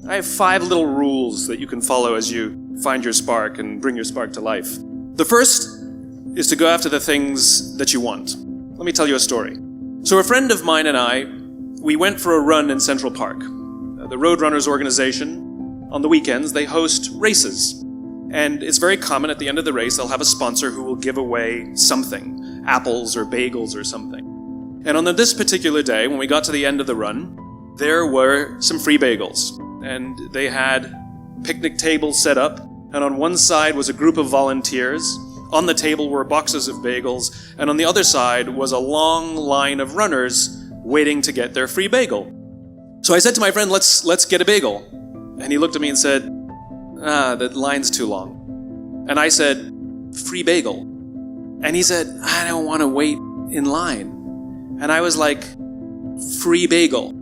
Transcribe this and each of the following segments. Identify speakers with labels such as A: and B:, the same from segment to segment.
A: I have 5 little rules that you can follow as you find your spark and bring your spark to life. The first is to go after the things that you want. Let me tell you a story. So a friend of mine and I, we went for a run in Central Park. The Roadrunners organization, on the weekends, they host races. And it's very common at the end of the race, they'll have a sponsor who will give away something, apples or bagels or something. And on this particular day, when we got to the end of the run, there were some free bagels. And they had picnic tables set up, and on one side was a group of volunteers. On the table were boxes of bagels, and on the other side was a long line of runners waiting to get their free bagel. So I said to my friend, let's get a bagel. And he looked at me and said, the line's too long. And I said, free bagel. And he said, I don't want to wait in line. And I was like, free bagel.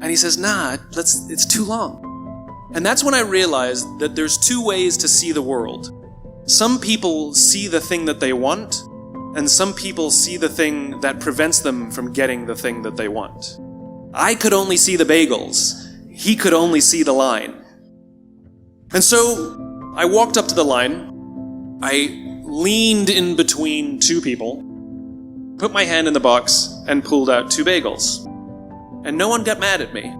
A: And he says, it's too long. And that's when I realized that there's 2 ways to see the world. Some people see the thing that they want, and some people see the thing that prevents them from getting the thing that they want. I could only see the bagels. He could only see the line. And so I walked up to the line. I leaned in between 2 people, put my hand in the box, and pulled out 2 bagels. And no one got mad at me.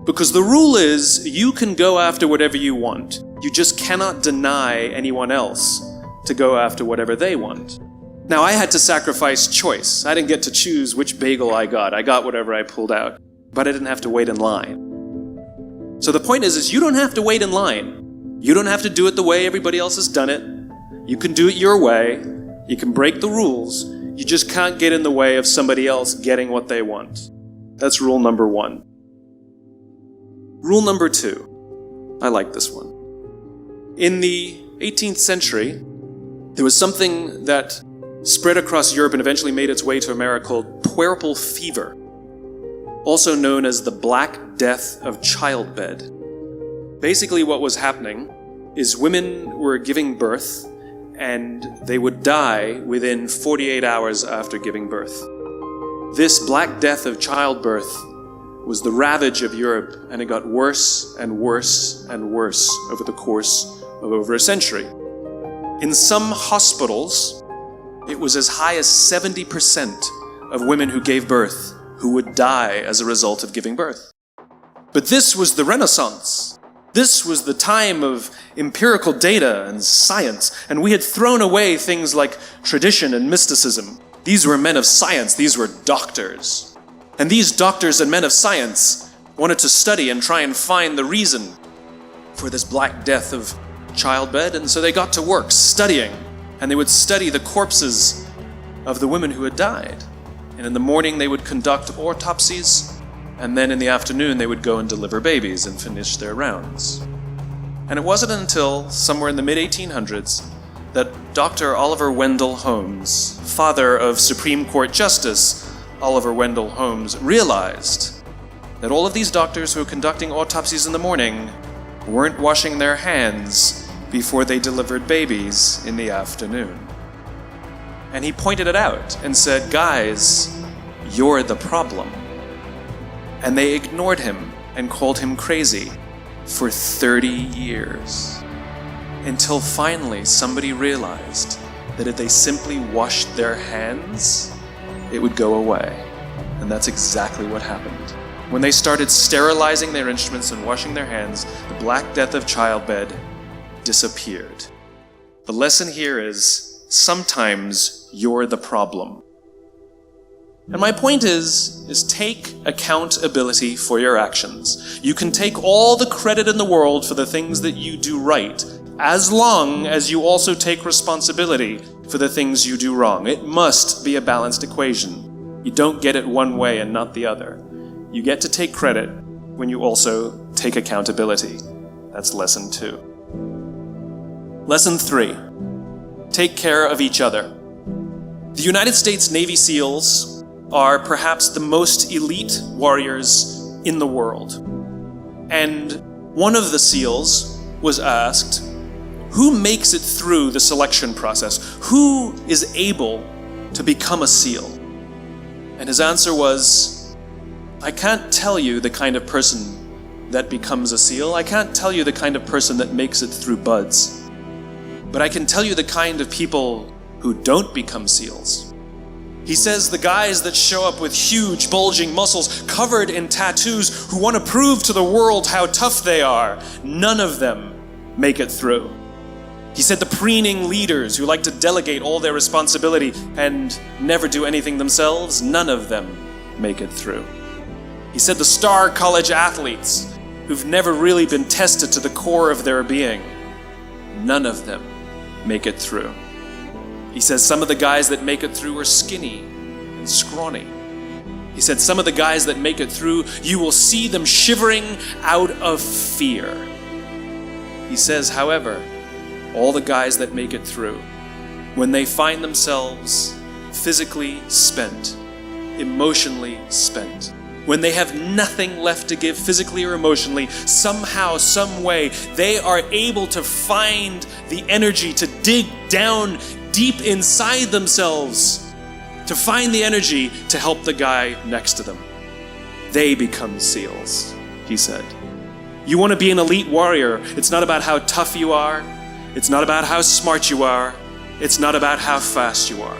A: Because the rule is, you can go after whatever you want. You just cannot deny anyone else to go after whatever they want. Now, I had to sacrifice choice. I didn't get to choose which bagel I got. I got whatever I pulled out. But I didn't have to wait in line. So the point is you don't have to wait in line. You don't have to do it the way everybody else has done it. You can do it your way. You can break the rules. You just can't get in the way of somebody else getting what they want. That's rule number 1. Rule number 2. I like this one. In the 18th century, there was something that spread across Europe and eventually made its way to America called puerperal fever, also known as the Black Death of Childbed. Basically what was happening is women were giving birth and they would die within 48 hours after giving birth. This Black Death of childbirth was the ravage of Europe, and it got worse and worse and worse over the course of over a century. In some hospitals, it was as high as 70% of women who gave birth who would die as a result of giving birth. But this was the Renaissance. This was the time of empirical data and science, and we had thrown away things like tradition and mysticism. These were men of science, these were doctors. And these doctors and men of science wanted to study and try and find the reason for this Black Death of childbed, and so they got to work studying, and they would study the corpses of the women who had died. And in the morning they would conduct autopsies, and then in the afternoon they would go and deliver babies and finish their rounds. And it wasn't until somewhere in the mid-1800s that Dr. Oliver Wendell Holmes, father of Supreme Court Justice Oliver Wendell Holmes, realized that all of these doctors who were conducting autopsies in the morning weren't washing their hands before they delivered babies in the afternoon. And he pointed it out and said, guys, you're the problem. And they ignored him and called him crazy for 30 years. Until finally somebody realized that if they simply washed their hands, it would go away. And that's exactly what happened. When they started sterilizing their instruments and washing their hands, the Black Death of childbed disappeared. The lesson here is, sometimes you're the problem. And my point is take accountability for your actions. You can take all the credit in the world for the things that you do right, as long as you also take responsibility for the things you do wrong. It must be a balanced equation. You don't get it one way and not the other. You get to take credit when you also take accountability. That's lesson 2. Lesson 3. Take care of each other. The United States Navy SEALs are perhaps the most elite warriors in the world. And one of the SEALs was asked, who makes it through the selection process? Who is able to become a SEAL? And his answer was, I can't tell you the kind of person that becomes a seal. I can't tell you the kind of person that makes it through buds. But I can tell you the kind of people who don't become seals. He says the guys that show up with huge, bulging muscles covered in tattoos who want to prove to the world how tough they are, none of them make it through. He said the preening leaders who like to delegate all their responsibility and never do anything themselves, none of them make it through. He said the star college athletes who've never really been tested to the core of their being, none of them make it through. He says some of the guys that make it through are skinny and scrawny. He said some of the guys that make it through, you will see them shivering out of fear. He says, however, all the guys that make it through, when they find themselves physically spent, emotionally spent, when they have nothing left to give physically or emotionally, somehow, some way, they are able to find the energy to dig down deep inside themselves, to find the energy to help the guy next to them. They become seals, he said. You want to be an elite warrior, it's not about how tough you are, it's not about how smart you are, it's not about how fast you are.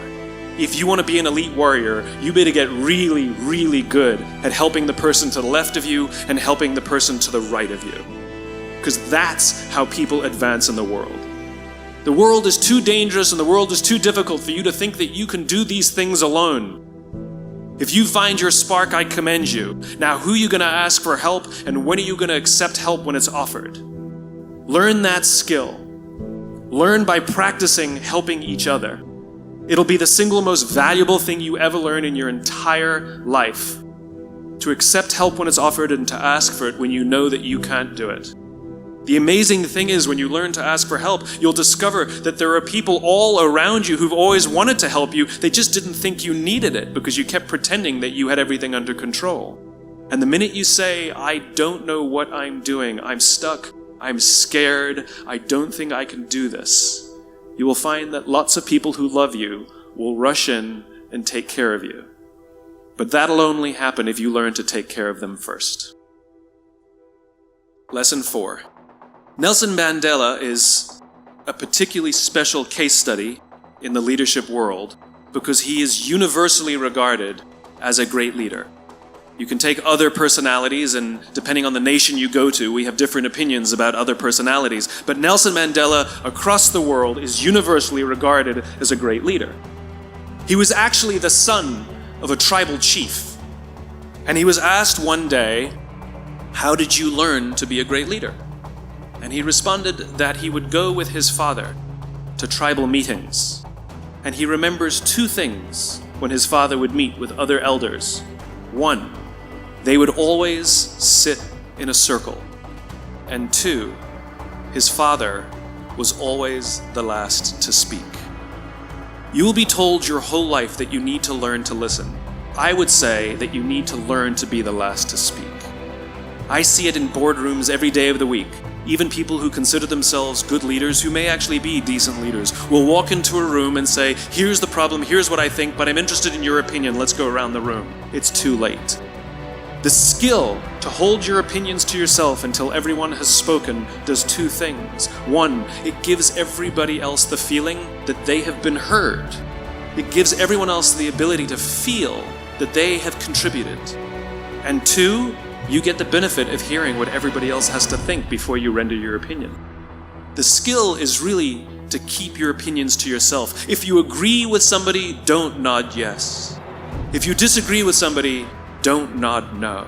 A: If you want to be an elite warrior, you better get really, really good at helping the person to the left of you and helping the person to the right of you. Because that's how people advance in the world. The world is too dangerous and the world is too difficult for you to think that you can do these things alone. If you find your spark, I commend you. Now, who are you going to ask for help, and when are you going to accept help when it's offered? Learn that skill. Learn by practicing helping each other. It'll be the single most valuable thing you ever learn in your entire life. To accept help when it's offered and to ask for it when you know that you can't do it. The amazing thing is when you learn to ask for help, you'll discover that there are people all around you who've always wanted to help you. They just didn't think you needed it because you kept pretending that you had everything under control. And the minute you say, I don't know what I'm doing, I'm stuck, I'm scared, I don't think I can do this, you will find that lots of people who love you will rush in and take care of you. But that'll only happen if you learn to take care of them first. Lesson 4. Nelson Mandela is a particularly special case study in the leadership world because he is universally regarded as a great leader. You can take other personalities, and depending on the nation you go to, we have different opinions about other personalities. But Nelson Mandela, across the world, is universally regarded as a great leader. He was actually the son of a tribal chief. And he was asked one day, how did you learn to be a great leader? And he responded that he would go with his father to tribal meetings. And he remembers two things when his father would meet with other elders. One, they would always sit in a circle. And two, his father was always the last to speak. You will be told your whole life that you need to learn to listen. I would say that you need to learn to be the last to speak. I see it in boardrooms every day of the week. Even people who consider themselves good leaders, who may actually be decent leaders, will walk into a room and say, here's the problem, here's what I think, but I'm interested in your opinion, let's go around the room. It's too late. The skill to hold your opinions to yourself until everyone has spoken does two things. One, it gives everybody else the feeling that they have been heard. It gives everyone else the ability to feel that they have contributed. And two, you get the benefit of hearing what everybody else has to think before you render your opinion. The skill is really to keep your opinions to yourself. If you agree with somebody, don't nod yes. If you disagree with somebody, don't nod no.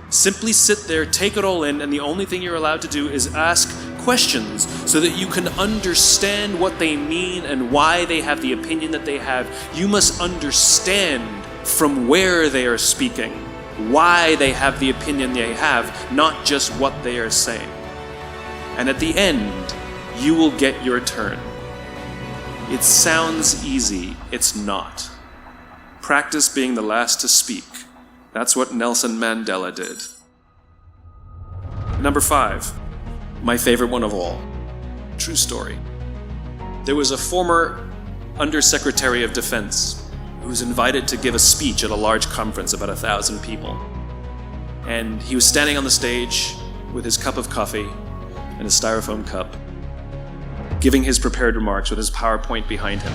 A: Simply sit there, take it all in, and the only thing you're allowed to do is ask questions so that you can understand what they mean and why they have the opinion that they have. You must understand from where they are speaking, why they have the opinion they have, not just what they are saying. And at the end, you will get your turn. It sounds easy, it's not. Practice being the last to speak. That's what Nelson Mandela did. Number 5, my favorite one of all. True story. There was a former Undersecretary of Defense who was invited to give a speech at a large conference, about 1,000 people. And he was standing on the stage, with his cup of coffee and his styrofoam cup, giving his prepared remarks with his PowerPoint behind him.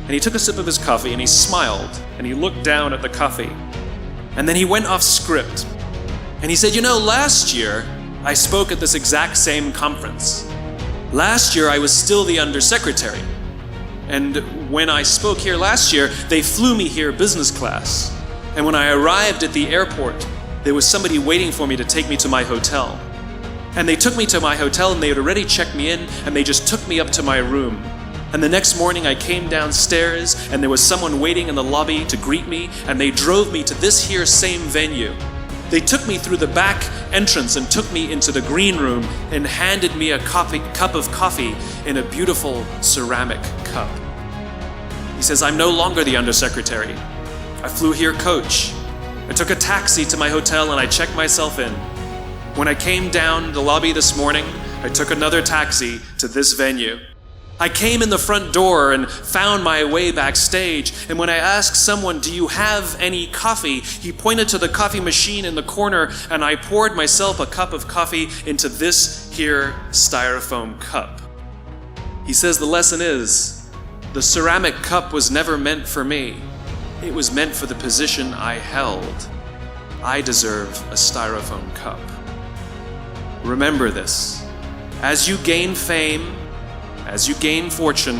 A: And he took a sip of his coffee and he smiled and he looked down at the coffee. And then he went off script. And he said, last year I spoke at this exact same conference. Last year I was still the undersecretary. And when I spoke here last year, they flew me here business class. And when I arrived at the airport, there was somebody waiting for me to take me to my hotel. And they took me to my hotel and they had already checked me in and they just took me up to my room. And the next morning I came downstairs and there was someone waiting in the lobby to greet me and they drove me to this here same venue. They took me through the back entrance and took me into the green room and handed me a cup of coffee in a beautiful ceramic cup. He says, I'm no longer the undersecretary. I flew here coach. I took a taxi to my hotel and I checked myself in. When I came down the lobby this morning, I took another taxi to this venue. I came in the front door and found my way backstage, and when I asked someone, do you have any coffee? He pointed to the coffee machine in the corner, and I poured myself a cup of coffee into this here styrofoam cup. He says the lesson is, the ceramic cup was never meant for me. It was meant for the position I held. I deserve a styrofoam cup. Remember this. As you gain fame, as you gain fortune,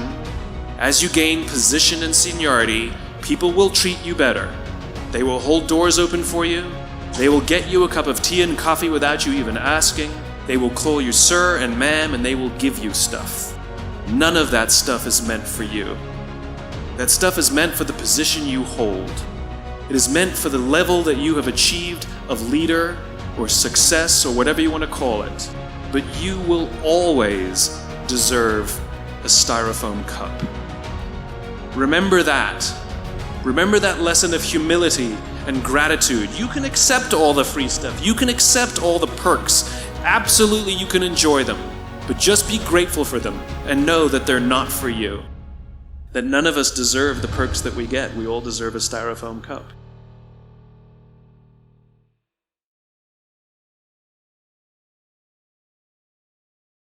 A: as you gain position and seniority, people will treat you better. They will hold doors open for you. They will get you a cup of tea and coffee without you even asking. They will call you sir and ma'am, and they will give you stuff. None of that stuff is meant for you. That stuff is meant for the position you hold. It is meant for the level that you have achieved of leader or success or whatever you want to call it. But you will always deserve a styrofoam cup. Remember that. Remember that lesson of humility and gratitude. You can accept all the free stuff. You can accept all the perks. Absolutely, you can enjoy them. But just be grateful for them and know that they're not for you. That none of us deserve the perks that we get. We all deserve a styrofoam cup.